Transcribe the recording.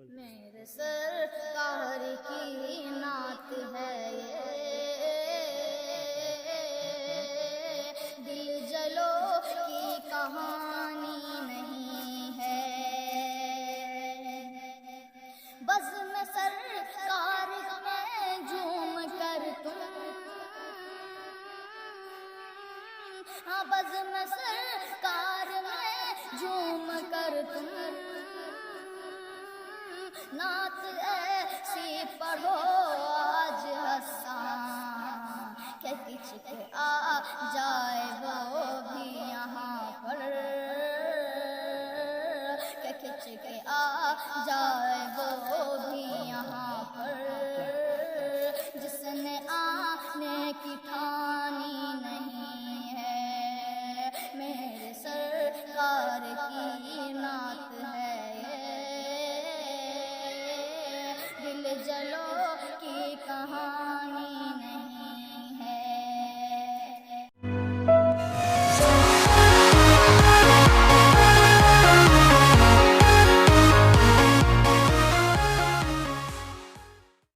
मेरे सरकार की नात है ये, दिल जलो की कहानी नहीं है। बज़्म सरकार में झूम कर तुम, हाँ बज़्म सरकार में झूम कर तुम नात ऐसी पढ़ो आज हसान, क्या किचक आ जाए वो भी यहाँ पर, क्या किचक आ जाए वो भी यहाँ पर, जिसने आने की ठानी नहीं है। मेरे सरकार की नात है ये, दिल जलो की